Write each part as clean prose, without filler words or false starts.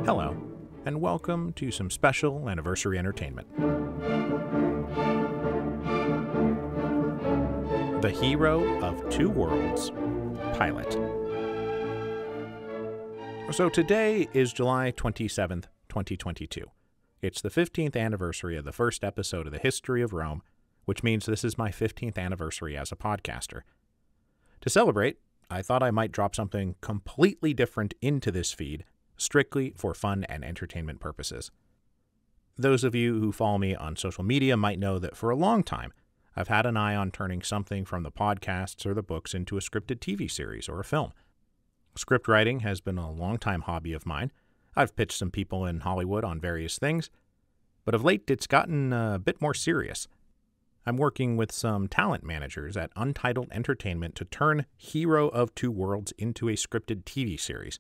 Hello, and welcome to some special anniversary entertainment. The Hero of Two Worlds pilot. So today is July 27th, 2022. It's the 15th anniversary of the first episode of the History of Rome, which means this is my 15th anniversary as a podcaster. To celebrate, I thought I might drop something completely different into this feed, strictly for fun and entertainment purposes. Those of you who follow me on social media might know that for a long time, I've had an eye on turning something from the podcasts or the books into a scripted TV series or a film. Script writing has been a long-time hobby of mine. I've pitched some people in Hollywood on various things, but of late it's gotten a bit more serious. I'm working with some talent managers at Untitled Entertainment to turn Hero of Two Worlds into a scripted TV series.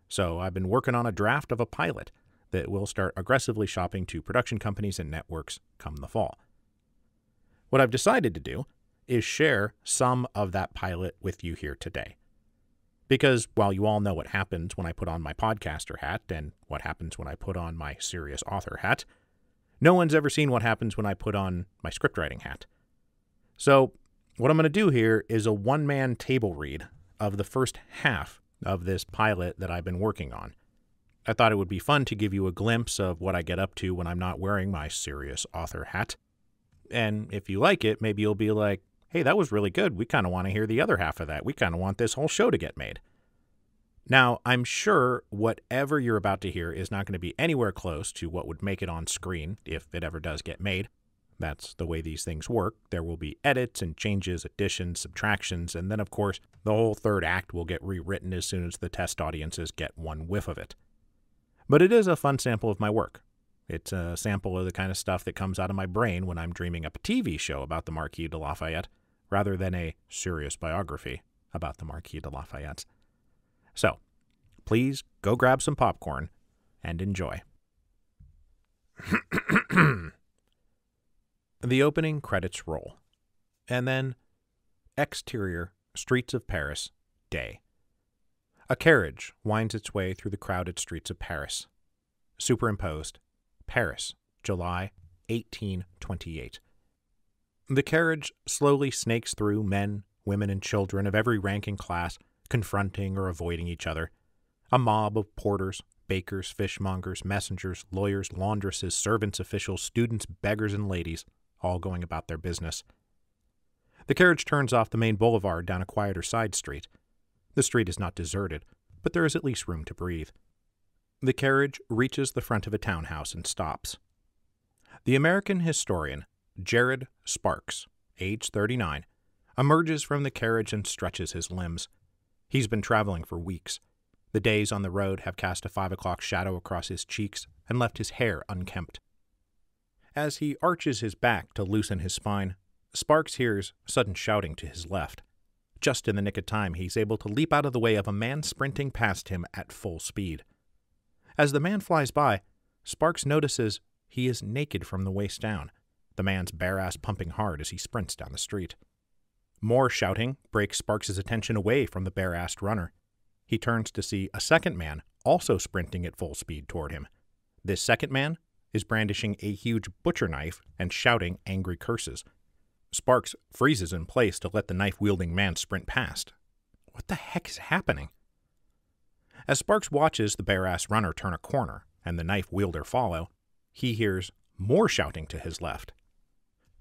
So I've been working on a draft of a pilot that will start aggressively shopping to production companies and networks come the fall. What I've decided to do is share some of that pilot with you here today. Because while you all know what happens when I put on my podcaster hat and what happens when I put on my serious author hat, no one's ever seen what happens when I put on my scriptwriting hat. So what I'm going to do here is a one-man table read of the first half of this pilot that I've been working on. I thought it would be fun to give you a glimpse of what I get up to when I'm not wearing my serious author hat. And if you like it, maybe you'll be like, hey, that was really good. We kind of want to hear the other half of that. We kind of want this whole show to get made. Now, I'm sure whatever you're about to hear is not going to be anywhere close to what would make it on screen if it ever does get made. That's the way these things work. There will be edits and changes, additions, subtractions, and then, of course, the whole third act will get rewritten as soon as the test audiences get one whiff of it. But it is a fun sample of my work. It's a sample of the kind of stuff that comes out of my brain when I'm dreaming up a TV show about the Marquis de Lafayette, rather than a serious biography about the Marquis de Lafayette. So, please go grab some popcorn and enjoy. The opening credits roll, and then exterior streets of Paris, day. A carriage winds its way through the crowded streets of Paris. Superimposed, Paris, July 1828. The carriage slowly snakes through men, women, and children of every rank and class, confronting or avoiding each other. A mob of porters, bakers, fishmongers, messengers, lawyers, laundresses, servants, officials, students, beggars, and ladies, all going about their business. The carriage turns off the main boulevard down a quieter side street. The street is not deserted, but there is at least room to breathe. The carriage reaches the front of a townhouse and stops. The American historian, Jared Sparks, age 39, emerges from the carriage and stretches his limbs. He's been traveling for weeks. The days on the road have cast a 5 o'clock shadow across his cheeks and left his hair unkempt. As he arches his back to loosen his spine, Sparks hears sudden shouting to his left. Just in the nick of time, he's able to leap out of the way of a man sprinting past him at full speed. As the man flies by, Sparks notices he is naked from the waist down, the man's bare ass pumping hard as he sprints down the street. More shouting breaks Sparks' attention away from the bare-assed runner. He turns to see a second man also sprinting at full speed toward him. This second man is brandishing a huge butcher knife and shouting angry curses. Sparks freezes in place to let the knife-wielding man sprint past. What the heck is happening? As Sparks watches the bare-assed runner turn a corner and the knife-wielder follow, he hears more shouting to his left.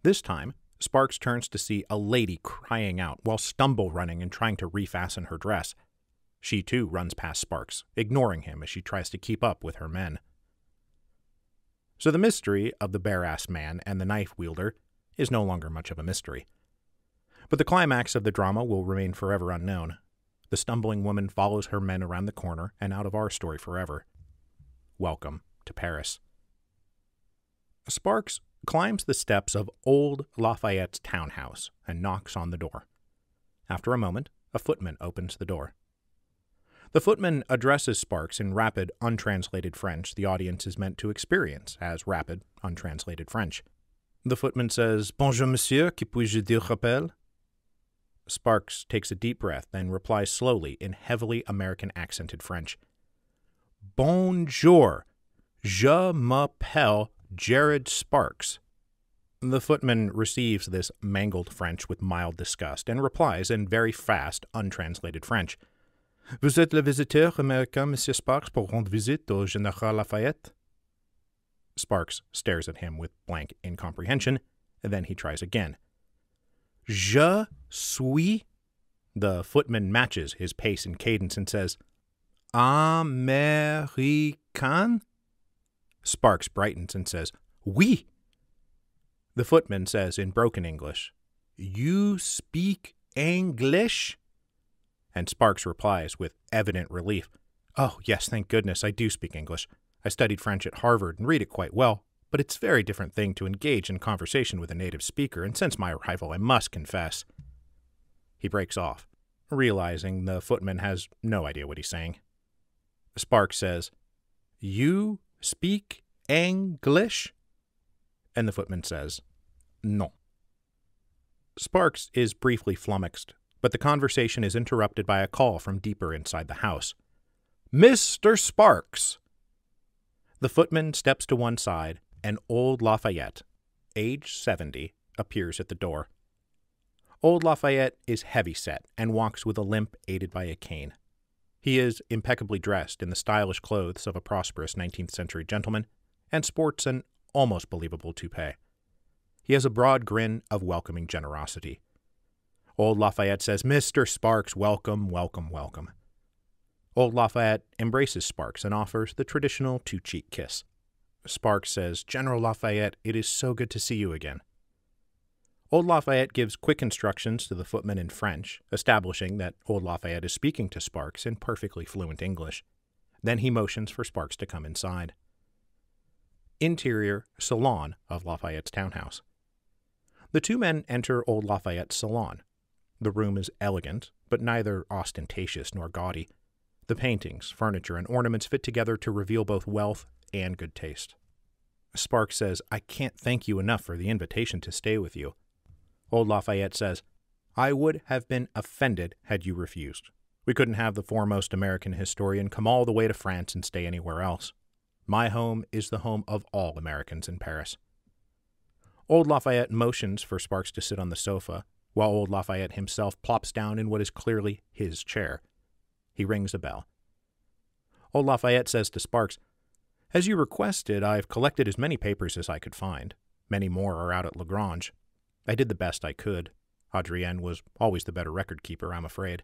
This time, Sparks turns to see a lady crying out while stumble running and trying to refasten her dress. She too runs past Sparks, ignoring him as she tries to keep up with her men. So the mystery of the bare-assed man and the knife-wielder is no longer much of a mystery. But the climax of the drama will remain forever unknown. The stumbling woman follows her men around the corner and out of our story forever. Welcome to Paris. Sparks climbs the steps of old Lafayette's townhouse and knocks on the door. After a moment, a footman opens the door. The footman addresses Sparks in rapid, untranslated French the audience is meant to experience as rapid, untranslated French. The footman says, "Bonjour, monsieur, que puis-je dire rappel?" Sparks takes a deep breath, then replies slowly in heavily American accented French. Bonjour, je m'appelle Jared Sparks. The footman receives this mangled French with mild disgust and replies in very fast, untranslated French. Vous êtes le visiteur américain, Monsieur Sparks, pour rendre visite au Général Lafayette? Sparks stares at him with blank incomprehension, and then he tries again. Je suis? The footman matches his pace and cadence and says, American? Sparks brightens and says, Oui. The footman says in broken English, You speak English? And Sparks replies with evident relief, Oh, yes, thank goodness, I do speak English. I studied French at Harvard and read it quite well, but it's a very different thing to engage in conversation with a native speaker, and since my arrival, I must confess. He breaks off, realizing the footman has no idea what he's saying. Sparks says, You speak English? And the footman says, No. Sparks is briefly flummoxed, but the conversation is interrupted by a call from deeper inside the house. Mr. Sparks! The footman steps to one side, and old Lafayette, age 70, appears at the door. Old Lafayette is heavy-set and walks with a limp aided by a cane. He is impeccably dressed in the stylish clothes of a prosperous 19th-century gentleman and sports an almost believable toupee. He has a broad grin of welcoming generosity. Old Lafayette says, Mr. Sparks, welcome, welcome, welcome. Old Lafayette embraces Sparks and offers the traditional two-cheek kiss. Sparks says, General Lafayette, it is so good to see you again. Old Lafayette gives quick instructions to the footman in French, establishing that Old Lafayette is speaking to Sparks in perfectly fluent English. Then he motions for Sparks to come inside. Interior salon of Lafayette's townhouse. The two men enter Old Lafayette's salon. The room is elegant, but neither ostentatious nor gaudy. The paintings, furniture, and ornaments fit together to reveal both wealth and good taste. Sparks says, I can't thank you enough for the invitation to stay with you. Old Lafayette says, I would have been offended had you refused. We couldn't have the foremost American historian come all the way to France and stay anywhere else. My home is the home of all Americans in Paris. Old Lafayette motions for Sparks to sit on the sofa, while Old Lafayette himself plops down in what is clearly his chair. He rings a bell. Old Lafayette says to Sparks, As you requested, I've collected as many papers as I could find. Many more are out at Lagrange. I did the best I could. Adrienne was always the better record keeper, I'm afraid.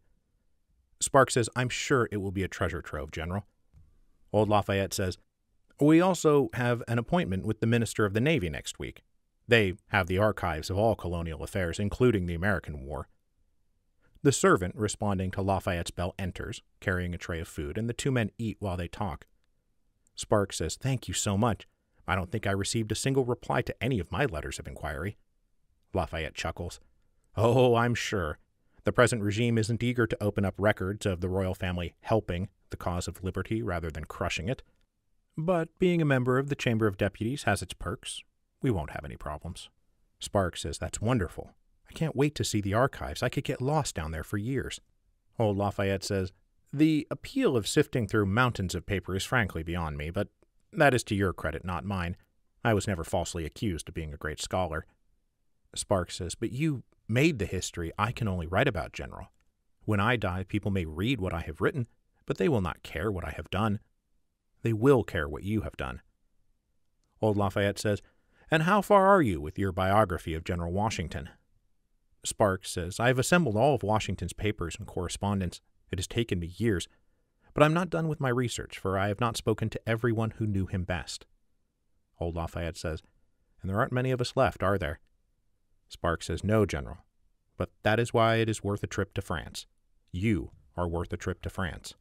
Sparks says, I'm sure it will be a treasure trove, General. Old Lafayette says, We also have an appointment with the Minister of the Navy next week. They have the archives of all colonial affairs, including the American War. The servant responding to Lafayette's bell enters, carrying a tray of food, and the two men eat while they talk. Sparks says, Thank you so much. I don't think I received a single reply to any of my letters of inquiry. Lafayette chuckles. Oh, I'm sure. The present regime isn't eager to open up records of the royal family helping the cause of liberty rather than crushing it. But being a member of the Chamber of Deputies has its perks. We won't have any problems. Sparks says, That's wonderful. I can't wait to see the archives. I could get lost down there for years. Old Lafayette says, The appeal of sifting through mountains of paper is frankly beyond me, but that is to your credit, not mine. I was never falsely accused of being a great scholar. Sparks says, But you made the history I can only write about, General. When I die, people may read what I have written, but they will not care what I have done. They will care what you have done. Old Lafayette says, And how far are you with your biography of General Washington? Sparks says, I have assembled all of Washington's papers and correspondence. It has taken me years, but I'm not done with my research, for I have not spoken to everyone who knew him best. Old Lafayette says, And there aren't many of us left, are there? Sparks says, No, General, but that is why it is worth a trip to France. You are worth a trip to France.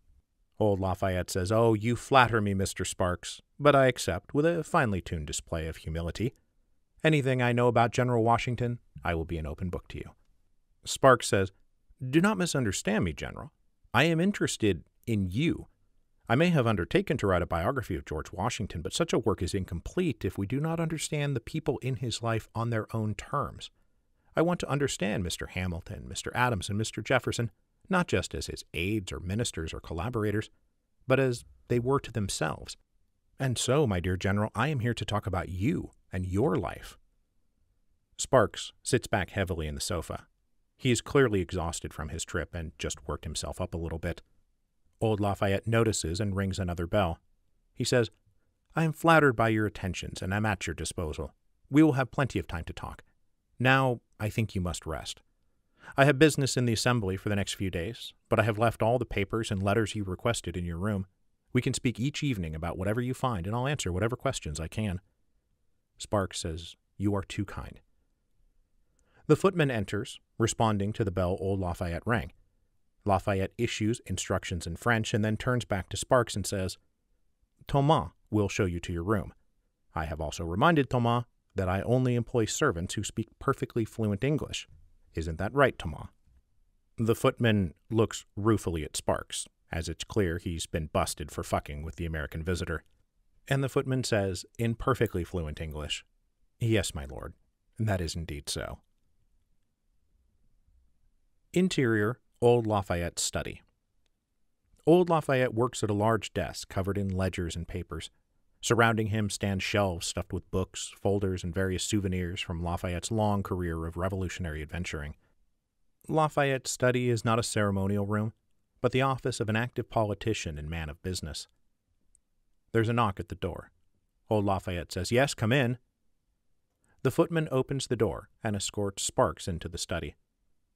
Old Lafayette says, Oh, you flatter me, Mr. Sparks, but I accept with a finely tuned display of humility. Anything I know about General Washington, I will be an open book to you. Sparks says, Do not misunderstand me, General. I am interested in you. I may have undertaken to write a biography of George Washington, but such a work is incomplete if we do not understand the people in his life on their own terms. I want to understand Mr. Hamilton, Mr. Adams, and Mr. Jefferson, not just as his aides or ministers or collaborators, but as they were to themselves. And so, my dear General, I am here to talk about you and your life." Sparks sits back heavily in the sofa. He is clearly exhausted from his trip and just worked himself up a little bit. Old Lafayette notices and rings another bell. He says, "I am flattered by your attentions and am at your disposal. We will have plenty of time to talk. Now, I think you must rest. I have business in the assembly for the next few days, but I have left all the papers and letters you requested in your room. We can speak each evening about whatever you find, and I'll answer whatever questions I can." Sparks says, "You are too kind." The footman enters, responding to the bell old Lafayette rang. Lafayette issues instructions in French and then turns back to Sparks and says, "Thomas will show you to your room. I have also reminded Thomas that I only employ servants who speak perfectly fluent English. Isn't that right, Thomas?" The footman looks ruefully at Sparks, as it's clear he's been busted for fucking with the American visitor. And the footman says, in perfectly fluent English, "Yes, my lord, that is indeed so." Interior, old Lafayette's study. Old Lafayette works at a large desk covered in ledgers and papers. Surrounding him stand shelves stuffed with books, folders, and various souvenirs from Lafayette's long career of revolutionary adventuring. Lafayette's study is not a ceremonial room, but the office of an active politician and man of business. There's a knock at the door. Old Lafayette says, "Yes, come in." The footman opens the door and escorts Sparks into the study.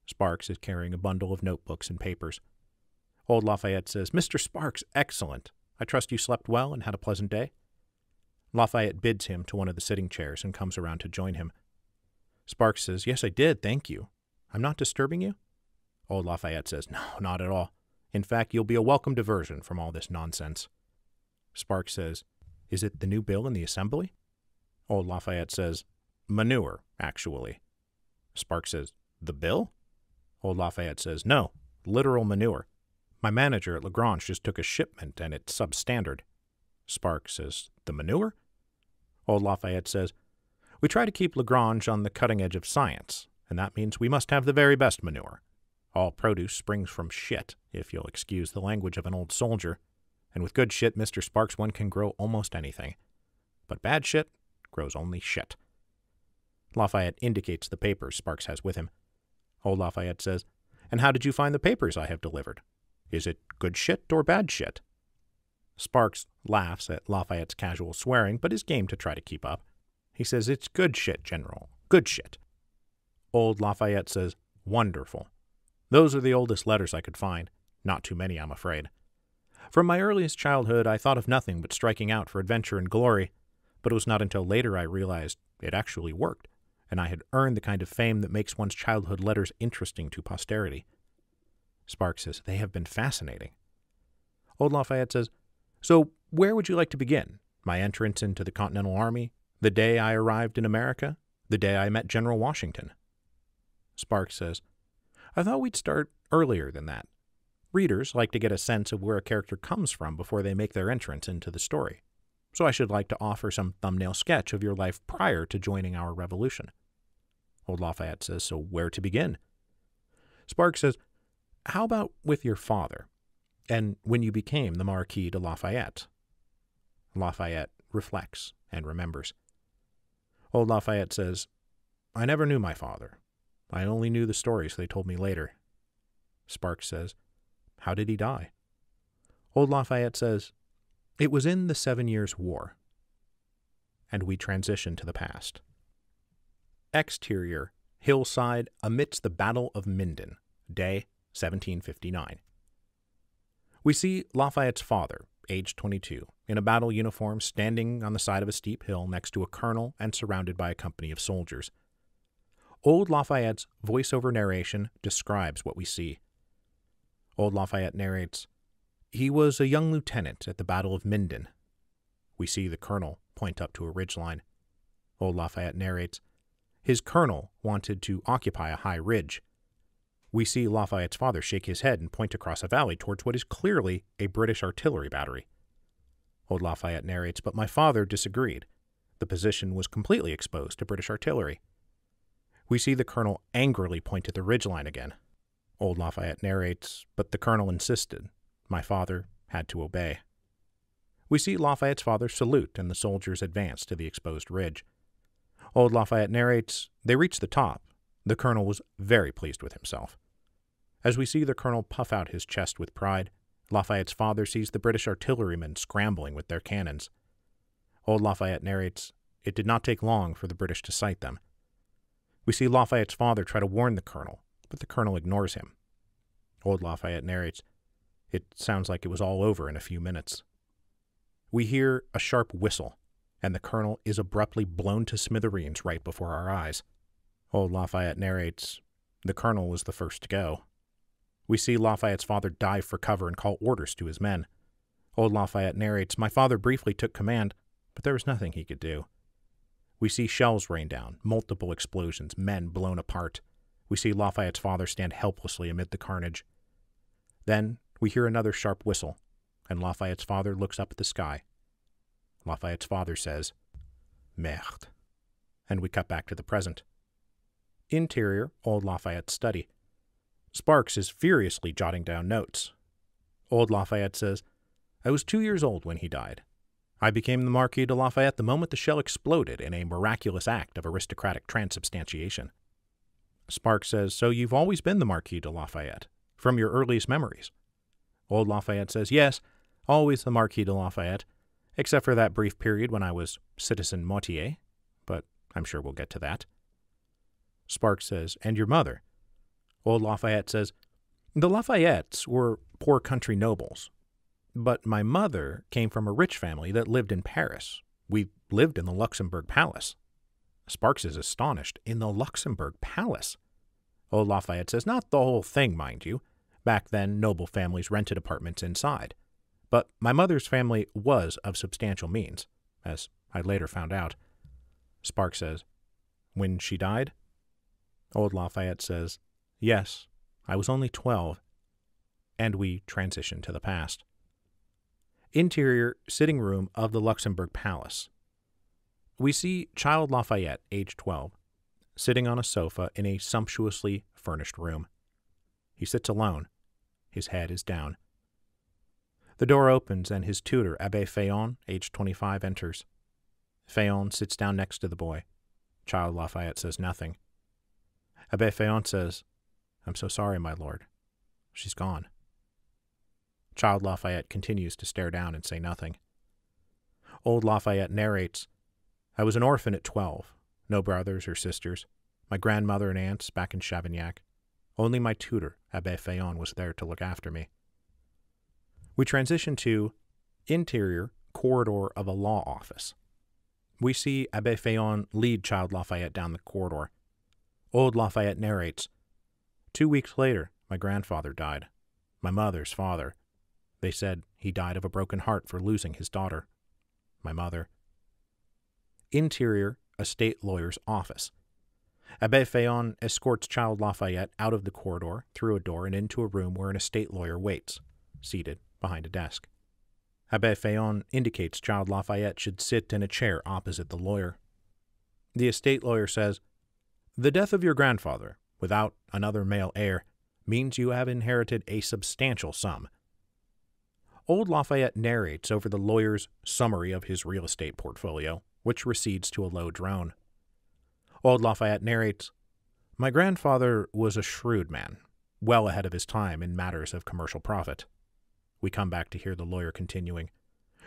Sparks is carrying a bundle of notebooks and papers. Old Lafayette says, "Mr. Sparks, excellent. I trust you slept well and had a pleasant day?" Lafayette bids him to one of the sitting chairs and comes around to join him. Sparks says, "Yes, I did, thank you. I'm not disturbing you?" Old Lafayette says, "No, not at all. In fact, you'll be a welcome diversion from all this nonsense." Sparks says, "Is it the new bill in the assembly?" Old Lafayette says, "Manure, actually." Sparks says, "The bill?" Old Lafayette says, "No, literal manure. My manager at Lagrange just took a shipment and it's substandard." Sparks says, "The manure?" Old Lafayette says, "We try to keep Lagrange on the cutting edge of science, and that means we must have the very best manure. All produce springs from shit, if you'll excuse the language of an old soldier, and with good shit, Mr. Sparks, one can grow almost anything. But bad shit grows only shit." Lafayette indicates the papers Sparks has with him. Old Lafayette says, "And how did you find the papers I have delivered? Is it good shit or bad shit?" Sparks laughs at Lafayette's casual swearing, but is game to try to keep up. He says, "It's good shit, General. Good shit." Old Lafayette says, "Wonderful. Those are the oldest letters I could find. Not too many, I'm afraid. From my earliest childhood, I thought of nothing but striking out for adventure and glory, but it was not until later I realized it actually worked, and I had earned the kind of fame that makes one's childhood letters interesting to posterity." Sparks says, "They have been fascinating." Old Lafayette says, "So where would you like to begin? My entrance into the Continental Army? The day I arrived in America? The day I met General Washington?" Sparks says, "I thought we'd start earlier than that. Readers like to get a sense of where a character comes from before they make their entrance into the story. So I should like to offer some thumbnail sketch of your life prior to joining our revolution." Old Lafayette says, "So where to begin?" Sparks says, "How about with your father, and when you became the Marquis de Lafayette?" Lafayette reflects and remembers. Old Lafayette says, "I never knew my father. I only knew the stories they told me later." Sparks says, "How did he die?" Old Lafayette says, "It was in the 7 Years' War." And we transition to the past. Exterior, hillside amidst the Battle of Minden, day 1759. We see Lafayette's father, aged 22, in a battle uniform standing on the side of a steep hill next to a colonel and surrounded by a company of soldiers. Old Lafayette's voiceover narration describes what we see. Old Lafayette narrates, "He was a young lieutenant at the Battle of Minden." We see the colonel point up to a ridgeline. Old Lafayette narrates, "His colonel wanted to occupy a high ridge." We see Lafayette's father shake his head and point across a valley towards what is clearly a British artillery battery. Old Lafayette narrates, "But my father disagreed. The position was completely exposed to British artillery." We see the colonel angrily point at the ridgeline again. Old Lafayette narrates, but the colonel insisted. My father had to obey. We see Lafayette's father salute and the soldiers advance to the exposed ridge. Old Lafayette narrates, they reached the top. The colonel was very pleased with himself. As we see the colonel puff out his chest with pride, Lafayette's father sees the British artillerymen scrambling with their cannons. Old Lafayette narrates, it did not take long for the British to sight them. We see Lafayette's father try to warn the colonel, but the colonel ignores him. Old Lafayette narrates, it sounds like it was all over in a few minutes. We hear a sharp whistle, and the colonel is abruptly blown to smithereens right before our eyes. Old Lafayette narrates, the colonel was the first to go. We see Lafayette's father dive for cover and call orders to his men. Old Lafayette narrates, my father briefly took command, but there was nothing he could do. We see shells rain down, multiple explosions, men blown apart. We see Lafayette's father stand helplessly amid the carnage. Then we hear another sharp whistle, and Lafayette's father looks up at the sky. Lafayette's father says, Merde. And we cut back to the present. Interior, old Lafayette's study. Sparks is furiously jotting down notes. Old Lafayette says, I was 2 years old when he died. I became the Marquis de Lafayette the moment the shell exploded in a miraculous act of aristocratic transubstantiation. Sparks says, so you've always been the Marquis de Lafayette, from your earliest memories? Old Lafayette says, yes, always the Marquis de Lafayette, except for that brief period when I was Citizen Mortier, but I'm sure we'll get to that. Sparks says, and your mother? Old Lafayette says, the Lafayettes were poor country nobles, but my mother came from a rich family that lived in Paris. We lived in the Luxembourg Palace. Sparks is astonished. In the Luxembourg Palace? Old Lafayette says, not the whole thing, mind you. Back then, noble families rented apartments inside. But my mother's family was of substantial means, as I later found out. Sparks says, when she died? Old Lafayette says, yes, I was only 12. And we transition to the past. Interior sitting room of the Luxembourg Palace. We see Child Lafayette, age 12, sitting on a sofa in a sumptuously furnished room. He sits alone. His head is down. The door opens and his tutor, Abbé Féon, age 25, enters. Féon sits down next to the boy. Child Lafayette says nothing. Abbé Féon says, I'm so sorry, my lord. She's gone. Child Lafayette continues to stare down and say nothing. Old Lafayette narrates, I was an orphan at 12, no brothers or sisters, my grandmother and aunts back in Chavignac. Only my tutor, Abbé Féon, was there to look after me. We transition to interior corridor of a law office. We see Abbé Féon lead Child Lafayette down the corridor. Old Lafayette narrates, 2 weeks later, my grandfather died, my mother's father. They said he died of a broken heart for losing his daughter, my mother. Interior, a state lawyer's office. Abbé Féon escorts Child Lafayette out of the corridor, through a door, and into a room where an estate lawyer waits, seated behind a desk. Abbé Féon indicates Child Lafayette should sit in a chair opposite the lawyer. The estate lawyer says, the death of your grandfather, without another male heir, means you have inherited a substantial sum. Old Lafayette narrates over the lawyer's summary of his real estate portfolio, which recedes to a low drone. Old Lafayette narrates, my grandfather was a shrewd man, well ahead of his time in matters of commercial profit. We come back to hear the lawyer continuing,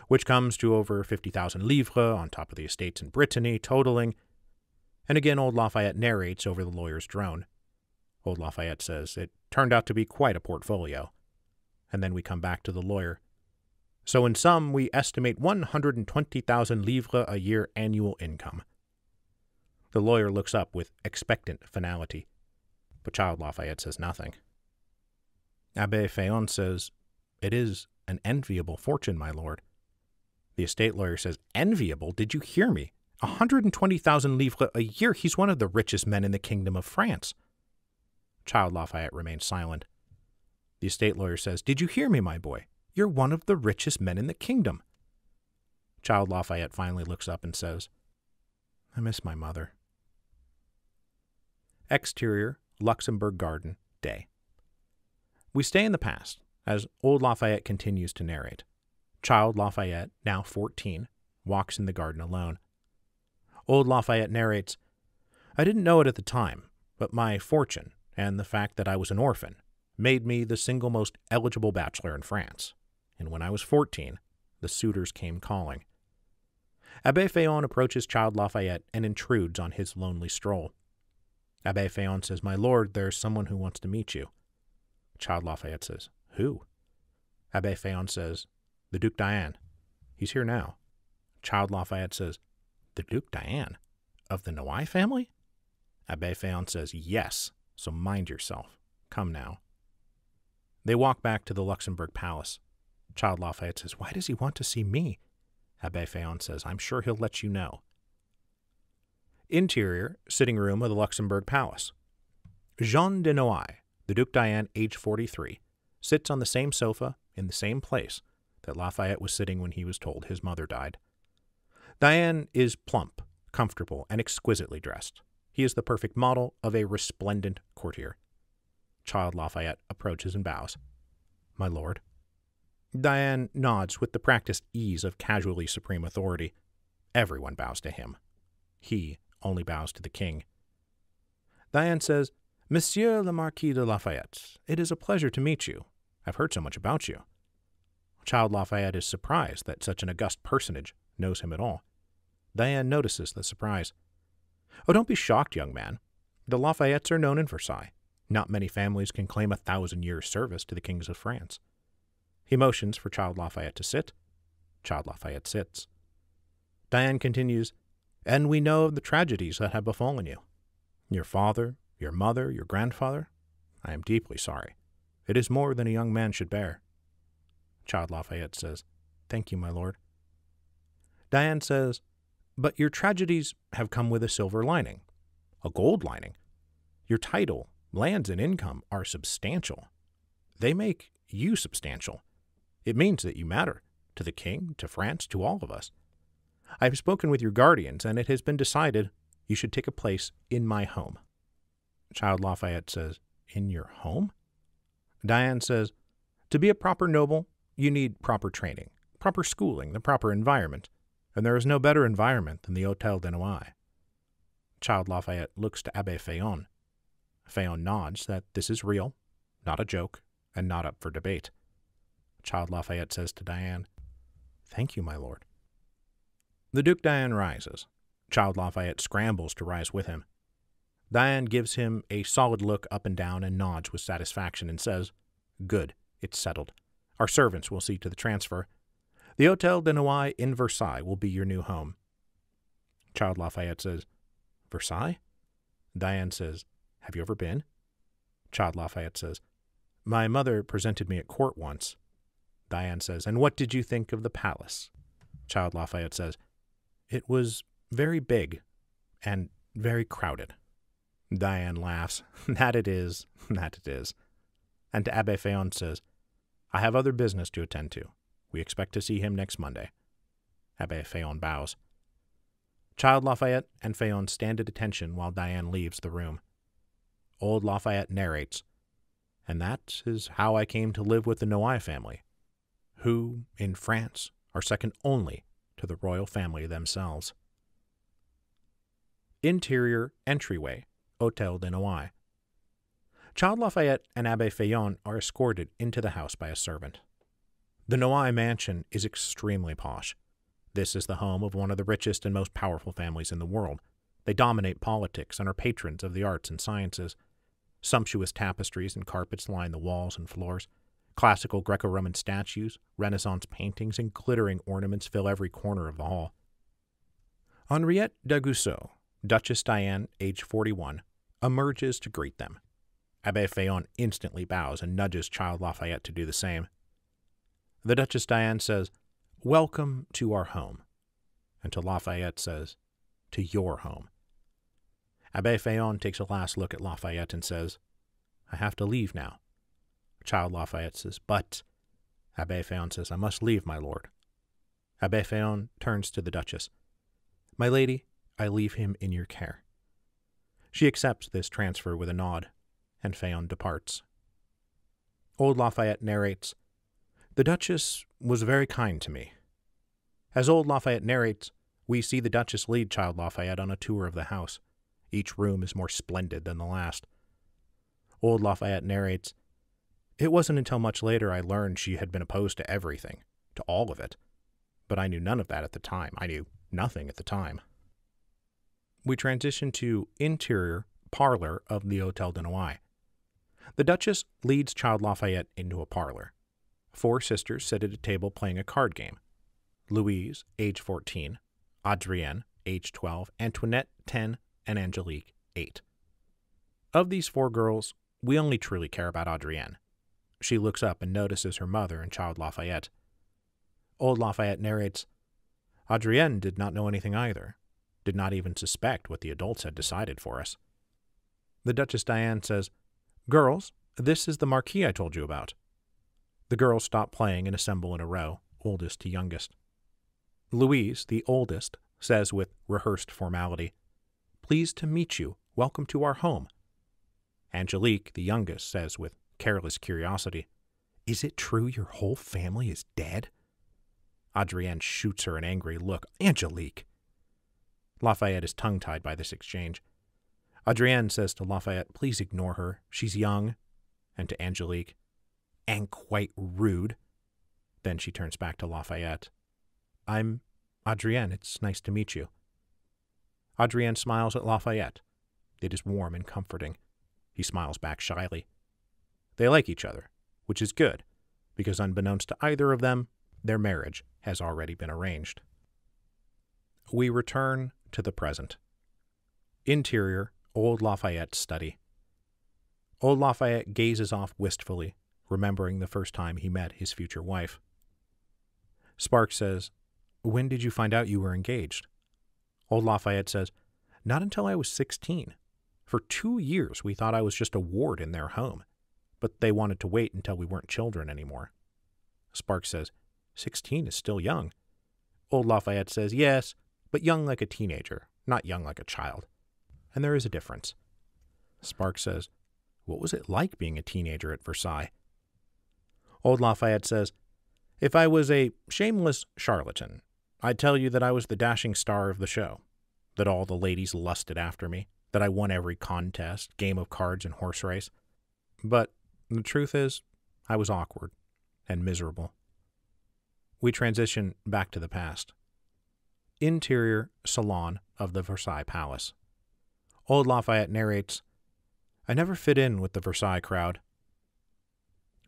which comes to over 50,000 livres on top of the estates in Brittany, totaling. And again, Old Lafayette narrates over the lawyer's drone. Old Lafayette says it turned out to be quite a portfolio. And then we come back to the lawyer. So in sum, we estimate 120,000 livres a year annual income. The lawyer looks up with expectant finality, but Child Lafayette says nothing. Abbé Féon says, it is an enviable fortune, my lord. The estate lawyer says, enviable? Did you hear me? 120,000 livres a year. He's one of the richest men in the kingdom of France. Child Lafayette remains silent. The estate lawyer says, did you hear me, my boy? You're one of the richest men in the kingdom. Child Lafayette finally looks up and says, I miss my mother. Exterior, Luxembourg Garden, day. We stay in the past, as old Lafayette continues to narrate. Child Lafayette, now 14, walks in the garden alone. Old Lafayette narrates, "I didn't know it at the time, but my fortune, and the fact that I was an orphan, made me the single most eligible bachelor in France, and when I was 14, the suitors came calling." Abbé Féon approaches Child Lafayette and intrudes on his lonely stroll. Abbé Féon says, "My lord, there's someone who wants to meet you." Child Lafayette says, "Who?" Abbé Féon says, "The Duke Diane. He's here now." Child Lafayette says, "The Duke Diane? Of the Noailles family?" Abbé Féon says, "Yes, so mind yourself. Come now." They walk back to the Luxembourg Palace. Child Lafayette says, "Why does he want to see me?" Abbé Féon says, "I'm sure he'll let you know." Interior, sitting room of the Luxembourg Palace. Jean de Noailles, the Duke Diane, age 43, sits on the same sofa in the same place that Lafayette was sitting when he was told his mother died. Diane is plump, comfortable, and exquisitely dressed. He is the perfect model of a resplendent courtier. Child Lafayette approaches and bows. "My lord." Diane nods with the practiced ease of casually supreme authority. Everyone bows to him. He only bows to the king. Diane says, "Monsieur le Marquis de Lafayette, it is a pleasure to meet you. I've heard so much about you." Child Lafayette is surprised that such an august personage knows him at all. Diane notices the surprise. "Oh, don't be shocked, young man. The Lafayettes are known in Versailles. Not many families can claim 1,000 years' service to the kings of France." He motions for Child Lafayette to sit. Child Lafayette sits. Diane continues, "And we know of the tragedies that have befallen you. Your father, your mother, your grandfather. I am deeply sorry. It is more than a young man should bear." Child Lafayette says, "Thank you, my lord." Diane says, "But your tragedies have come with a silver lining, a gold lining. Your title, lands, and income are substantial. They make you substantial. It means that you matter, to the king, to France, to all of us. I have spoken with your guardians, and it has been decided you should take a place in my home." Child Lafayette says, "In your home?" Diane says, "To be a proper noble, you need proper training, proper schooling, the proper environment, and there is no better environment than the Hôtel de Noailles." Child Lafayette looks to Abbé Féon. Féon nods that this is real, not a joke, and not up for debate. Child Lafayette says to Diane, "Thank you, my lord." The Duke Diane rises. Child Lafayette scrambles to rise with him. Diane gives him a solid look up and down and nods with satisfaction and says, "Good, it's settled. Our servants will see to the transfer. The Hôtel de Noailles in Versailles will be your new home." Child Lafayette says, "Versailles?" Diane says, "Have you ever been?" Child Lafayette says, "My mother presented me at court once." Diane says, "And what did you think of the palace?" Child Lafayette says, "It was very big and very crowded." Diane laughs. "That it is, that it is." And to Abbé Féon says, "I have other business to attend to. We expect to see him next Monday." Abbé Féon bows. Child Lafayette and Féon stand at attention while Diane leaves the room. Old Lafayette narrates, "And that is how I came to live with the Noailles family, who, in France, are second only to the royal family themselves." Interior entryway, Hôtel de Noailles. Child Lafayette and Abbé Féon are escorted into the house by a servant. The Noailles mansion is extremely posh. This is the home of one of the richest and most powerful families in the world. They dominate politics and are patrons of the arts and sciences. Sumptuous tapestries and carpets line the walls and floors. Classical Greco-Roman statues, Renaissance paintings, and glittering ornaments fill every corner of the hall. Henriette d'Aguesseau, Duchess Diane, age 41, emerges to greet them. Abbé Féon instantly bows and nudges Child Lafayette to do the same. The Duchess Diane says, "Welcome to our home," and to Lafayette says, "To your home." Abbé Féon takes a last look at Lafayette and says, "I have to leave now." Child Lafayette says, "But..." Abbé Féon says, "I must leave, my lord." Abbé Féon turns to the Duchess. "My lady, I leave him in your care." She accepts this transfer with a nod, and Phaon departs. Old Lafayette narrates, "The Duchess was very kind to me." As old Lafayette narrates, we see the Duchess lead Child Lafayette on a tour of the house. Each room is more splendid than the last. Old Lafayette narrates, "It wasn't until much later I learned she had been opposed to everything, to all of it. But I knew none of that at the time. I knew nothing at the time." We transition to interior parlor of the Hôtel de Noailles. The Duchess leads Child Lafayette into a parlor. 4 sisters sit at a table playing a card game. Louise, age 14, Adrienne, age 12, Antoinette, 10, and Angelique, 8. Of these 4 girls, we only truly care about Adrienne. She looks up and notices her mother and Child Lafayette. Old Lafayette narrates, "Adrienne did not know anything either, did not even suspect what the adults had decided for us." The Duchess Diane says, "Girls, this is the Marquis I told you about." The girls stop playing and assemble in a row, oldest to youngest. Louise, the oldest, says with rehearsed formality, "Pleased to meet you. Welcome to our home." Angelique, the youngest, says with careless curiosity, "Is it true your whole family is dead?" Adrienne shoots her an angry look. "Angelique!" Lafayette is tongue-tied by this exchange. Adrienne says to Lafayette, "Please ignore her. She's young." And to Angelique, "And quite rude." Then she turns back to Lafayette. "I'm Adrienne. It's nice to meet you." Adrienne smiles at Lafayette. It is warm and comforting. He smiles back shyly. They like each other, which is good, because unbeknownst to either of them, their marriage has already been arranged. We return to the present. Interior, Old Lafayette's study. Old Lafayette gazes off wistfully, remembering the first time he met his future wife. Sparks says, "When did you find out you were engaged?" Old Lafayette says, "Not until I was 16. For 2 years we thought I was just a ward in their home, but they wanted to wait until we weren't children anymore." Sparks says, 16 is still young." Old Lafayette says, "Yes, but young like a teenager, not young like a child. And there is a difference." Sparks says, "What was it like being a teenager at Versailles?" Old Lafayette says, "If I was a shameless charlatan, I'd tell you that I was the dashing star of the show, that all the ladies lusted after me, that I won every contest, game of cards, and horse race. But the truth is, I was awkward and miserable." We transition back to the past. Interior salon of the Versailles Palace. Old Lafayette narrates, "I never fit in with the Versailles crowd."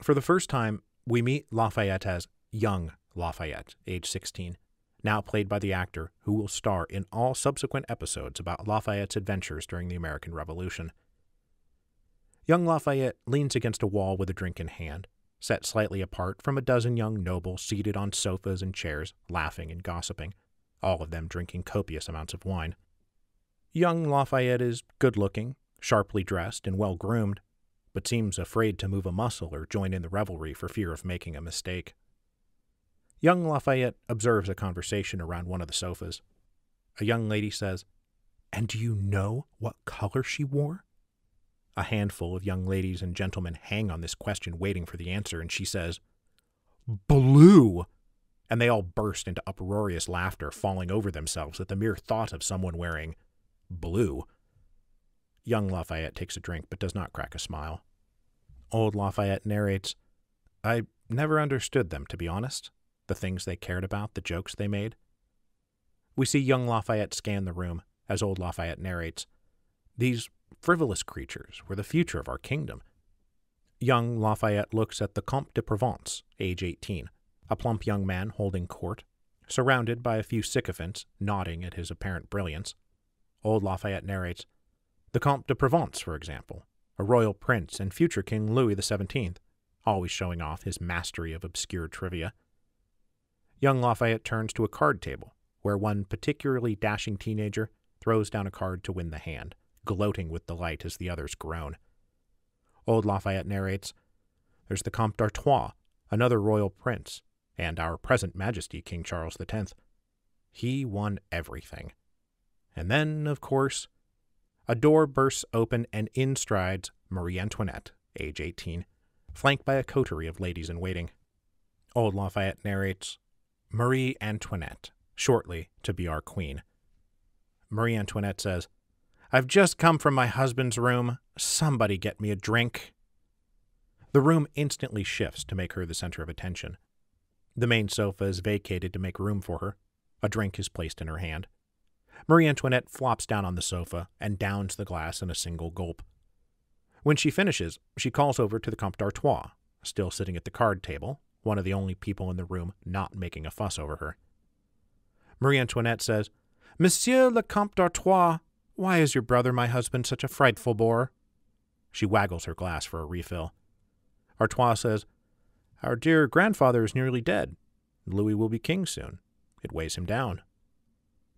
For the first time, we meet Lafayette as young Lafayette, age 16, now played by the actor who will star in all subsequent episodes about Lafayette's adventures during the American Revolution. Young Lafayette leans against a wall with a drink in hand, set slightly apart from a dozen young nobles seated on sofas and chairs, laughing and gossiping, all of them drinking copious amounts of wine. Young Lafayette is good-looking, sharply dressed, and well-groomed, but seems afraid to move a muscle or join in the revelry for fear of making a mistake. Young Lafayette observes a conversation around one of the sofas. A young lady says, "And do you know what color she wore?" A handful of young ladies and gentlemen hang on this question waiting for the answer, and she says, "Blue!" And they all burst into uproarious laughter, falling over themselves at the mere thought of someone wearing blue. Young Lafayette takes a drink but does not crack a smile. Old Lafayette narrates, "I never understood them, to be honest, the things they cared about, the jokes they made." We see young Lafayette scan the room, as old Lafayette narrates, "These frivolous creatures were the future of our kingdom." Young Lafayette looks at the Comte de Provence, age 18, a plump young man holding court, surrounded by a few sycophants nodding at his apparent brilliance. Old Lafayette narrates, "The Comte de Provence, for example, a royal prince and future King Louis XVII, always showing off his mastery of obscure trivia." Young Lafayette turns to a card table, where one particularly dashing teenager throws down a card to win the hand, gloating with delight as the others groan. Old Lafayette narrates, "There's the Comte d'Artois, another royal prince, and our present Majesty, King Charles X. He won everything. And then, of course, A door bursts open and in strides Marie Antoinette, age 18, flanked by a coterie of ladies-in-waiting. Old Lafayette narrates, Marie Antoinette, shortly to be our queen. Marie Antoinette says, I've just come from my husband's room. Somebody get me a drink. The room instantly shifts to make her the center of attention. The main sofa is vacated to make room for her. A drink is placed in her hand. Marie Antoinette flops down on the sofa and downs the glass in a single gulp. When she finishes, she calls over to the Comte d'Artois, still sitting at the card table, one of the only people in the room not making a fuss over her. Marie Antoinette says, Monsieur le Comte d'Artois, why is your brother, my husband, such a frightful bore? She waggles her glass for a refill. Artois says, Our dear grandfather is nearly dead. Louis will be king soon. It weighs him down.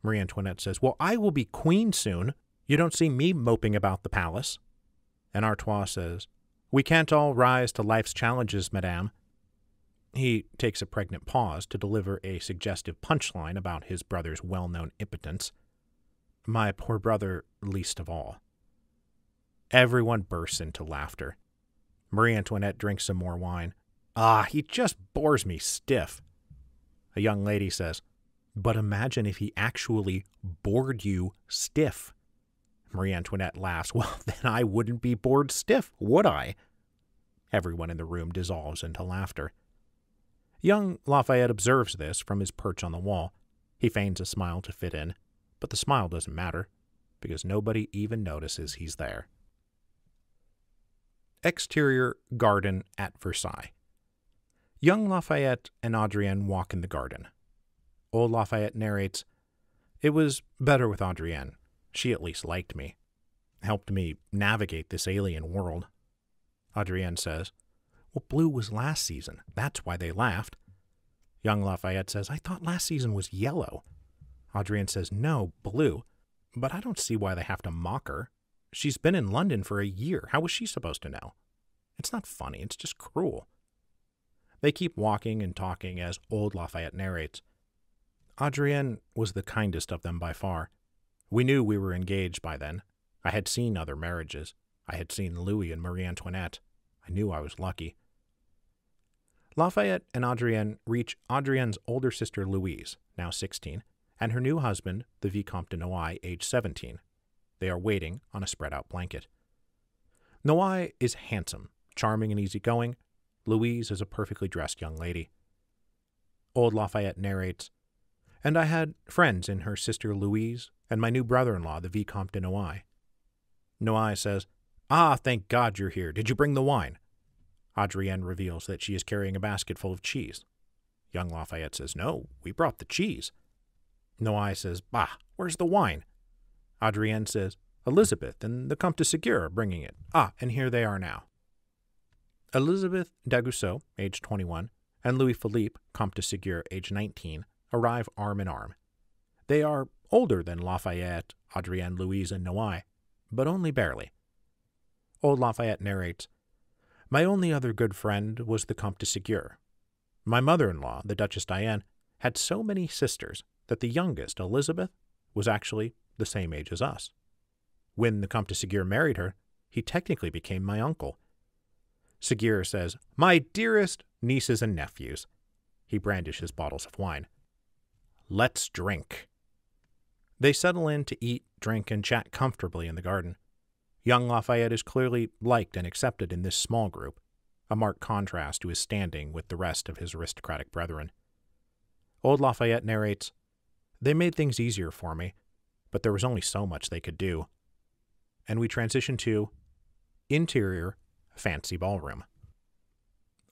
Marie Antoinette says, Well, I will be queen soon. You don't see me moping about the palace. And Artois says, We can't all rise to life's challenges, madame. He takes a pregnant pause to deliver a suggestive punchline about his brother's well-known impotence. My poor brother least of all. Everyone bursts into laughter. Marie Antoinette drinks some more wine. He just bores me stiff. A young lady says, But imagine if he actually bored you stiff. Marie Antoinette laughs. Well, then I wouldn't be bored stiff, would I? Everyone in the room dissolves into laughter. Young Lafayette observes this from his perch on the wall. He feigns a smile to fit in, but the smile doesn't matter, because nobody even notices he's there. Exterior garden at Versailles. Young Lafayette and Adrienne walk in the garden. Old Lafayette narrates, It was better with Adrienne. She at least liked me, helped me navigate this alien world. Adrienne says, Well, blue was last season. That's why they laughed. Young Lafayette says, I thought last season was yellow. Adrienne says, No, blue. But I don't see why they have to mock her. She's been in London for a year. How was she supposed to know? It's not funny. It's just cruel. They keep walking and talking as old Lafayette narrates. Adrienne was the kindest of them by far. We knew we were engaged by then. I had seen other marriages. I had seen Louis and Marie Antoinette. I knew I was lucky. Lafayette and Adrienne reach Adrienne's older sister Louise, now 16, and her new husband, the Vicomte de Noailles, age 17. They are waiting on a spread-out blanket. Noailles is handsome, charming, and easygoing. Louise is a perfectly dressed young lady. Old Lafayette narrates, And I had friends in her sister Louise and my new brother-in-law, the Vicomte de Noailles. Noailles says, Thank God you're here. Did you bring the wine? Adrienne reveals that she is carrying a basket full of cheese. Young Lafayette says, No, we brought the cheese. Noailles says, Bah, where's the wine? Adrienne says, Elizabeth and the Comte de Ségur are bringing it. And here they are now. Elizabeth Daguesseau, age 21, and Louis-Philippe, Comte de Ségur, age 19, arrive arm in arm. They are older than Lafayette, Adrienne, Louise, and Noailles, but only barely. Old Lafayette narrates, My only other good friend was the Comte de Ségur. My mother-in-law, the Duchess Diane, had so many sisters that the youngest, Elizabeth, was actually the same age as us. When the Comte de Ségur married her, he technically became my uncle. Ségur says, My dearest nieces and nephews. He brandishes bottles of wine. Let's drink. They settle in to eat, drink, and chat comfortably in the garden. Young Lafayette is clearly liked and accepted in this small group, a marked contrast to his standing with the rest of his aristocratic brethren. Old Lafayette narrates, They made things easier for me, but there was only so much they could do. And we transition to interior fancy ballroom.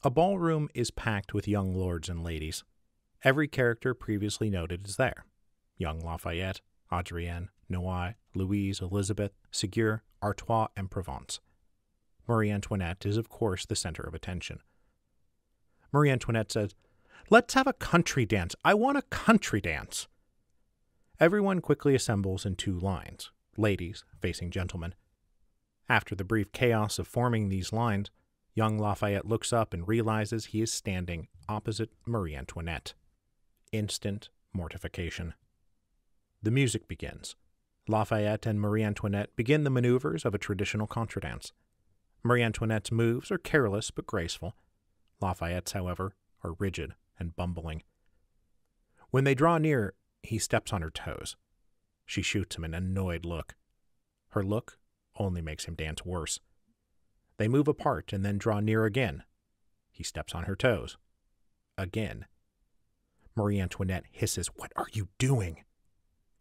A ballroom is packed with young lords and ladies. Every character previously noted is there. Young Lafayette, Adrienne, Noailles, Louise, Elizabeth, Ségur, Artois, and Provence. Marie Antoinette is, of course, the center of attention. Marie Antoinette says, Let's have a country dance. I want a country dance. Everyone quickly assembles in two lines, ladies facing gentlemen. After the brief chaos of forming these lines, young Lafayette looks up and realizes he is standing opposite Marie Antoinette. Instant mortification. The music begins. Lafayette and Marie Antoinette begin the maneuvers of a traditional contradance. Marie Antoinette's moves are careless but graceful. Lafayette's, however, are rigid and bumbling. When they draw near, he steps on her toes. She shoots him an annoyed look. Her look only makes him dance worse. They move apart and then draw near again. He steps on her toes. Again. Marie Antoinette hisses, "What are you doing?"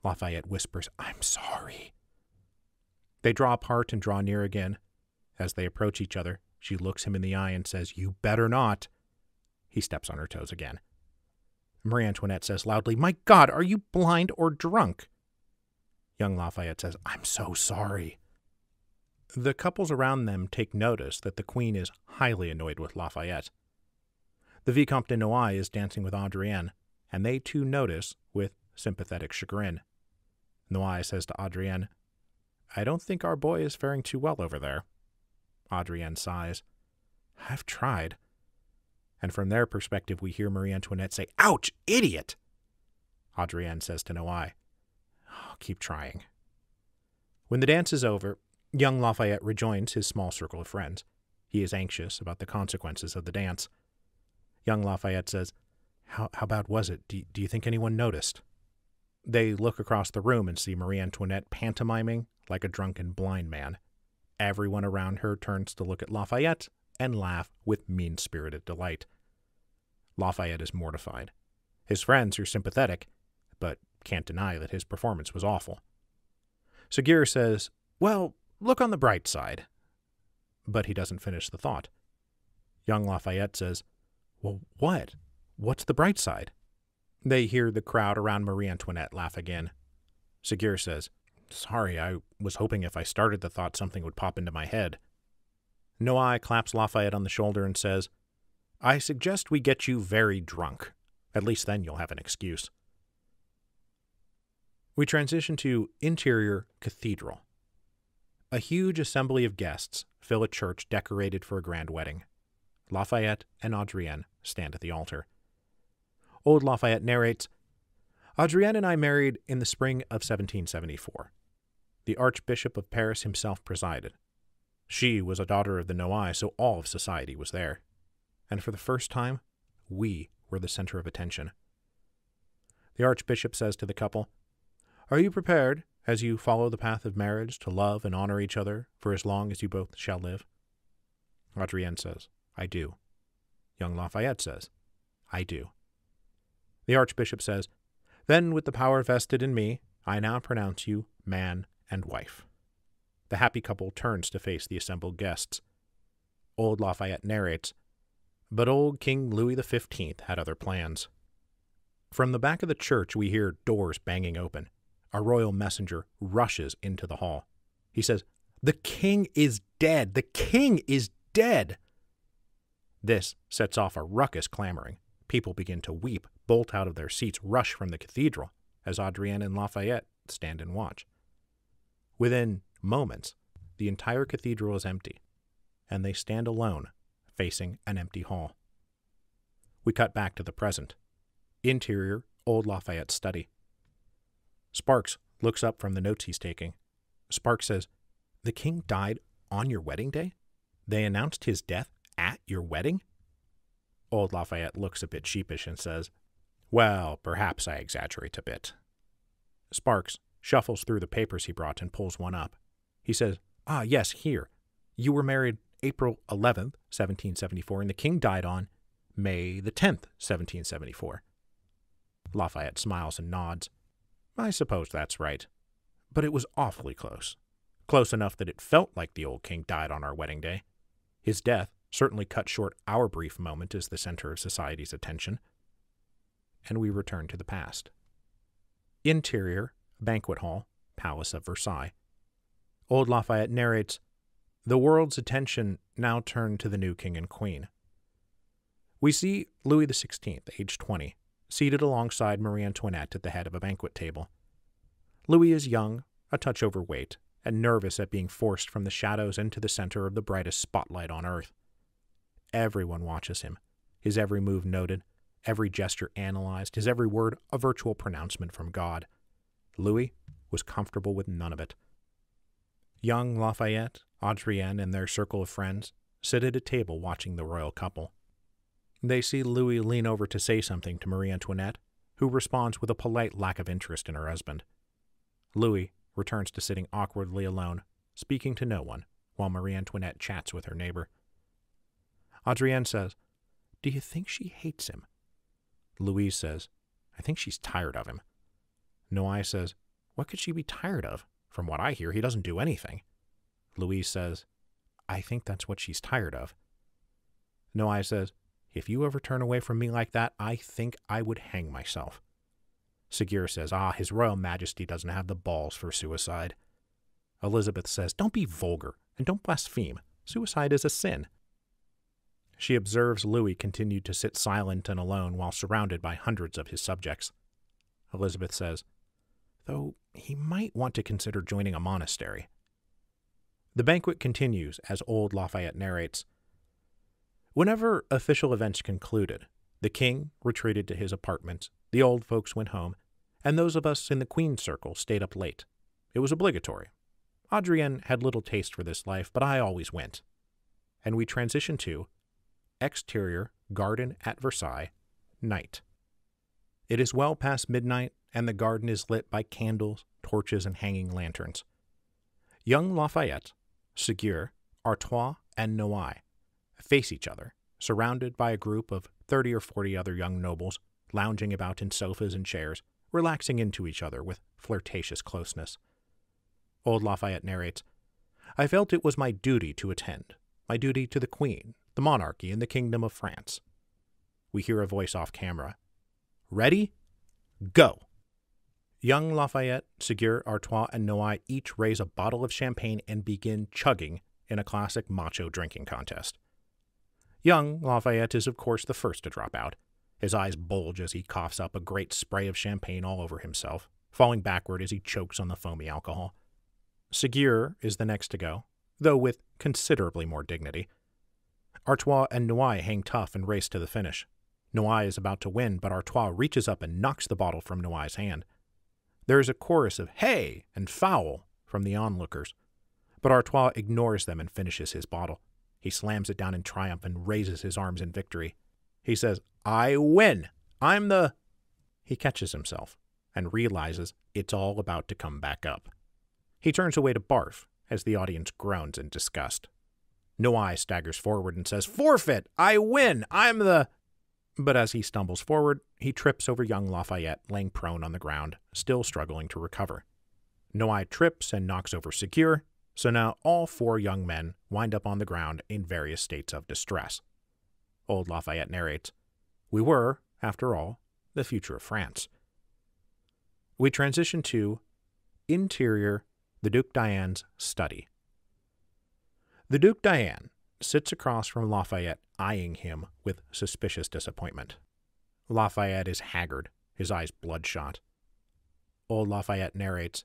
Lafayette whispers, "I'm sorry." They draw apart and draw near again. As they approach each other, she looks him in the eye and says, "You better not." He steps on her toes again. Marie Antoinette says loudly, "My God, are you blind or drunk?" Young Lafayette says, "I'm so sorry." The couples around them take notice that the Queen is highly annoyed with Lafayette. The Vicomte de Noailles is dancing with Adrienne, and they too notice with sympathetic chagrin. Noailles says to Adrienne, "I don't think our boy is faring too well over there." Adrienne sighs. "I've tried." And from their perspective, we hear Marie Antoinette say, "Ouch, idiot!" Adrienne says to Noailles, "I'll keep trying." When the dance is over, young Lafayette rejoins his small circle of friends. He is anxious about the consequences of the dance. Young Lafayette says, How bad was it? Do you think anyone noticed?" They look across the room and see Marie Antoinette pantomiming like a drunken blind man. Everyone around her turns to look at Lafayette and laugh with mean-spirited delight. Lafayette is mortified. His friends are sympathetic, but can't deny that his performance was awful. Seguier says, "Well, look on the bright side." But he doesn't finish the thought. Young Lafayette says, "Well, what? What's the bright side?" They hear the crowd around Marie Antoinette laugh again. Seguier says, "Sorry, I was hoping if I started the thought something would pop into my head." Noailles claps Lafayette on the shoulder and says, "I suggest we get you very drunk. At least then you'll have an excuse." We transition to interior cathedral. A huge assembly of guests fill a church decorated for a grand wedding. Lafayette and Adrienne stand at the altar. Old Lafayette narrates, "Adrienne and I married in the spring of 1774. The Archbishop of Paris himself presided. She was a daughter of the Noailles, so all of society was there. And for the first time, we were the center of attention. The Archbishop says to the couple, 'Are you prepared, as you follow the path of marriage, to love and honor each other for as long as you both shall live?' Adrienne says, 'I do.' Young Lafayette says, 'I do.' The Archbishop says, 'Then with the power vested in me, I now pronounce you man and wife.' The happy couple turns to face the assembled guests. Old Lafayette narrates, 'But old King Louis XV had other plans.' From the back of the church we hear doors banging open. A royal messenger rushes into the hall. He says, 'The king is dead! The king is dead!' This sets off a ruckus clamoring. People begin to weep, bolt out of their seats, rush from the cathedral, as Adrienne and Lafayette stand and watch. Within moments, the entire cathedral is empty, and they stand alone, facing an empty hall. We cut back to the present. Interior, old Lafayette's study. Sparks looks up from the notes he's taking. Sparks says, "The king died on your wedding day? They announced his death at your wedding?" Old Lafayette looks a bit sheepish and says, "Well, perhaps I exaggerate a bit." Sparks shuffles through the papers he brought and pulls one up. He says, "Ah, yes, here. You were married April 11th, 1774, and the king died on May the 10th, 1774. Lafayette smiles and nods. "I suppose that's right. But it was awfully close. Close enough that it felt like the old king died on our wedding day. His death certainly cut short our brief moment as the center of society's attention." And we return to the past. Interior, banquet hall, Palace of Versailles. Old Lafayette narrates, "The world's attention now turned to the new king and queen. We see Louis XVI, age 20, seated alongside Marie Antoinette at the head of a banquet table. Louis is young, a touch overweight, and nervous at being forced from the shadows into the center of the brightest spotlight on earth. Everyone watches him, his every move noted, every gesture analyzed, his every word a virtual pronouncement from God. Louis was comfortable with none of it. Young Lafayette, Adrienne, and their circle of friends sit at a table watching the royal couple. They see Louis lean over to say something to Marie Antoinette, who responds with a polite lack of interest in her husband. Louis returns to sitting awkwardly alone, speaking to no one, while Marie Antoinette chats with her neighbor. Adrienne says, "Do you think she hates him?" Louise says, "I think she's tired of him." Noailles says, "What could she be tired of? From what I hear, he doesn't do anything." Louise says, "I think that's what she's tired of." Noailles says, "If you ever turn away from me like that, I think I would hang myself." Ségur says, His Royal Majesty doesn't have the balls for suicide. Elizabeth says, "Don't be vulgar, and don't blaspheme. Suicide is a sin." She observes Louis continue to sit silent and alone while surrounded by hundreds of his subjects. Elizabeth says, "Though he might want to consider joining a monastery." The banquet continues as old Lafayette narrates. Whenever official events concluded, the king retreated to his apartments, the old folks went home, and those of us in the Queen's circle stayed up late. It was obligatory. Adrienne had little taste for this life, but I always went. And we transitioned to exterior garden at Versailles, night. It is well past midnight, and the garden is lit by candles, torches, and hanging lanterns. Young Lafayette, Ségur, Artois, and Noailles face each other, surrounded by a group of 30 or 40 other young nobles, lounging about in sofas and chairs, relaxing into each other with flirtatious closeness. Old Lafayette narrates, "I felt it was my duty to attend, my duty to the Queen, the monarchy, and the Kingdom of France." We hear a voice off camera. "Ready? Go!" Young Lafayette, Ségur, Artois, and Noailles each raise a bottle of champagne and begin chugging in a classic macho drinking contest. Young Lafayette is, of course, the first to drop out. His eyes bulge as he coughs up a great spray of champagne all over himself, falling backward as he chokes on the foamy alcohol. Ségur is the next to go, though with considerably more dignity. Artois and Noailles hang tough and race to the finish. Noailles is about to win, but Artois reaches up and knocks the bottle from Noailles' hand. There is a chorus of "Hey!" and "Foul!" from the onlookers, but Artois ignores them and finishes his bottle. He slams it down in triumph and raises his arms in victory. He says, "I win! I'm the—" He catches himself and realizes it's all about to come back up. He turns away to barf as the audience groans in disgust. Noailles staggers forward and says, "Forfeit! I win! I'm the—" But as he stumbles forward, he trips over young Lafayette, laying prone on the ground, still struggling to recover. Noailles trips and knocks over Ségur, so now all 4 young men wind up on the ground in various states of distress. Old Lafayette narrates, "We were, after all, the future of France." We transition to interior, the Duke Diane's study. The Duke Diane sits across from Lafayette, eyeing him with suspicious disappointment. Lafayette is haggard, his eyes bloodshot. Old Lafayette narrates,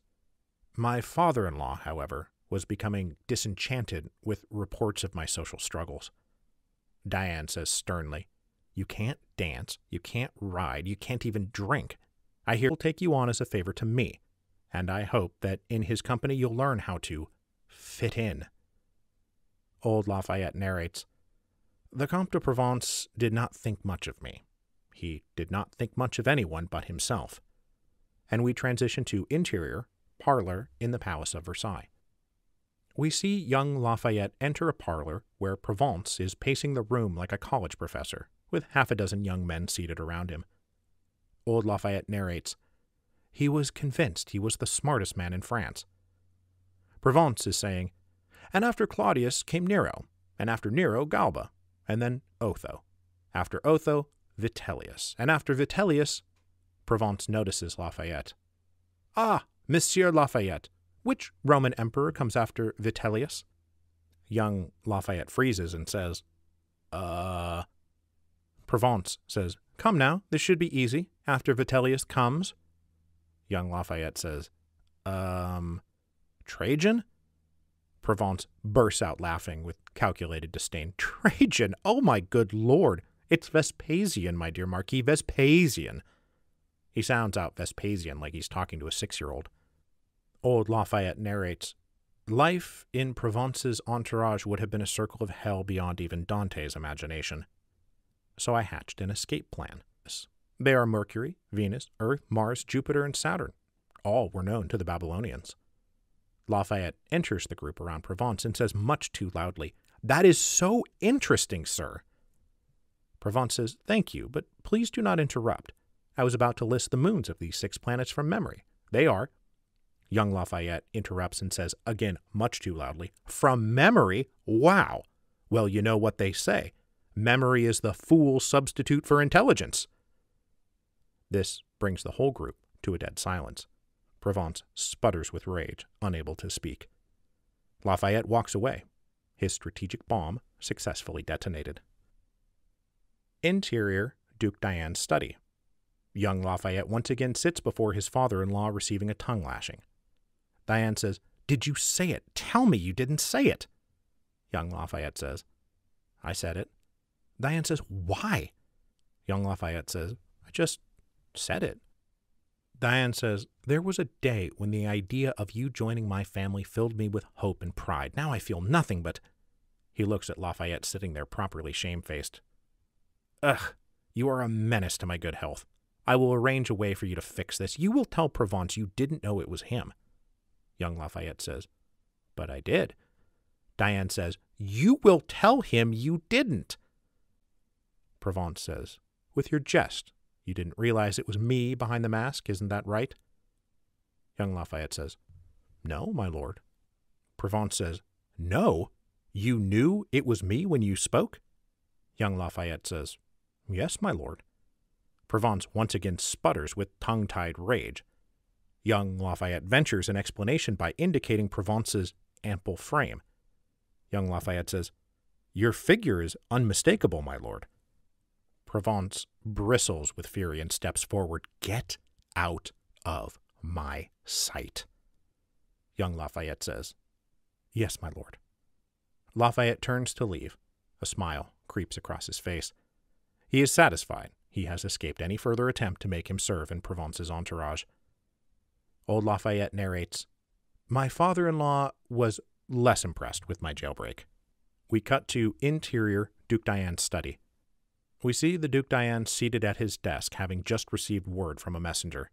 "My father-in-law, however, was becoming disenchanted with reports of my social struggles." Diane says sternly, "You can't dance, you can't ride, you can't even drink. I hear he'll take you on as a favor to me, and I hope that in his company you'll learn how to fit in." Old Lafayette narrates, "The Comte de Provence did not think much of me. He did not think much of anyone but himself." And we transition to interior, parlor in the Palace of Versailles. We see young Lafayette enter a parlor where Provence is pacing the room like a college professor, with half a dozen young men seated around him. Old Lafayette narrates, "He was convinced he was the smartest man in France." Provence is saying, "And after Claudius came Nero, and after Nero Galba, and then Otho. After Otho, Vitellius, and after Vitellius—" Provence notices Lafayette. "Ah, Monsieur Lafayette, which Roman emperor comes after Vitellius?" Young Lafayette freezes and says, Provence says, "Come now, this should be easy. After Vitellius comes—" Young Lafayette says, Trajan?" Provence bursts out laughing with calculated disdain. "Trajan? Oh my good lord! It's Vespasian, my dear Marquis, Vespasian." He sounds out Vespasian like he's talking to a 6-year-old. Old Lafayette narrates, life in Provence's entourage would have been a circle of hell beyond even Dante's imagination. So I hatched an escape plan. They are Mercury, Venus, Earth, Mars, Jupiter, and Saturn. All were known to the Babylonians. Lafayette enters the group around Provence and says much too loudly, "That is so interesting, sir." Provence says, "Thank you, but please do not interrupt. I was about to list the moons of these 6 planets from memory. They are—" Young Lafayette interrupts and says, again much too loudly, "From memory? Wow! Well, you know what they say. Memory is the fool's substitute for intelligence." This brings the whole group to a dead silence. Provence sputters with rage, unable to speak. Lafayette walks away. His strategic bomb successfully detonated. Interior, Duke Diane's study. Young Lafayette once again sits before his father-in-law receiving a tongue lashing. Diane says, "Did you say it? Tell me you didn't say it." Young Lafayette says, "I said it." Diane says, "Why?" Young Lafayette says, "I just said it." Diane says, "There was a day when the idea of you joining my family filled me with hope and pride. Now I feel nothing but—" He looks at Lafayette sitting there properly shamefaced. "Ugh, you are a menace to my good health. I will arrange a way for you to fix this. You will tell Provence you didn't know it was him." Young Lafayette says, "But I did." Diane says, "You will tell him you didn't." Provence says, "With your jest, you didn't realize it was me behind the mask, isn't that right?" Young Lafayette says, "No, my lord." Provence says, "No? You knew it was me when you spoke?" Young Lafayette says, "Yes, my lord." Provence once again sputters with tongue-tied rage. Young Lafayette ventures an explanation by indicating Provence's ample frame. Young Lafayette says, "Your figure is unmistakable, my lord." Provence bristles with fury and steps forward. "Get out of my sight." Young Lafayette says, "Yes, my lord." Lafayette turns to leave. A smile creeps across his face. He is satisfied he has escaped any further attempt to make him serve in Provence's entourage. Old Lafayette narrates, "My father-in-law was less impressed with my jailbreak." We cut to interior Duke Diane's study. We see the Duke Diane seated at his desk, having just received word from a messenger.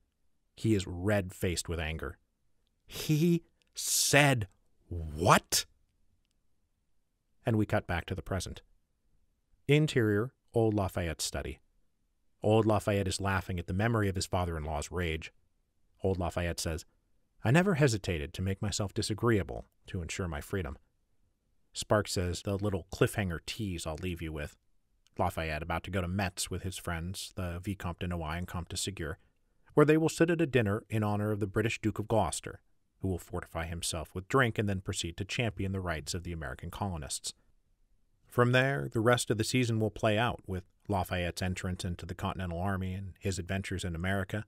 He is red-faced with anger. He said what? And we cut back to the present. Interior, Old Lafayette's study. Old Lafayette is laughing at the memory of his father-in-law's rage. Old Lafayette says, "I never hesitated to make myself disagreeable to ensure my freedom." Sparks says, "The little cliffhanger tease I'll leave you with." Lafayette about to go to Metz with his friends, the Vicomte de Noailles and Comte de Ségur, where they will sit at a dinner in honor of the British Duke of Gloucester, who will fortify himself with drink and then proceed to champion the rights of the American colonists. From there, the rest of the season will play out, with Lafayette's entrance into the Continental Army and his adventures in America,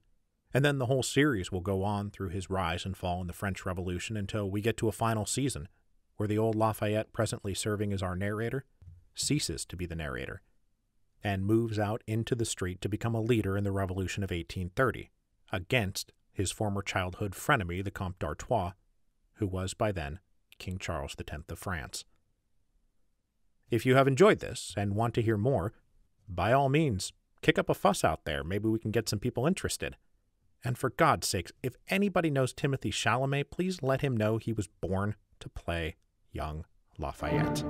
and then the whole series will go on through his rise and fall in the French Revolution until we get to a final season, where the old Lafayette presently serving as our narrator ceases to be the narrator, and moves out into the street to become a leader in the Revolution of 1830, against his former childhood frenemy, the Comte d'Artois, who was by then King Charles X of France. If you have enjoyed this and want to hear more, by all means, kick up a fuss out there. Maybe we can get some people interested. And for God's sakes, if anybody knows Timothy Chalamet, please let him know he was born to play young Lafayette.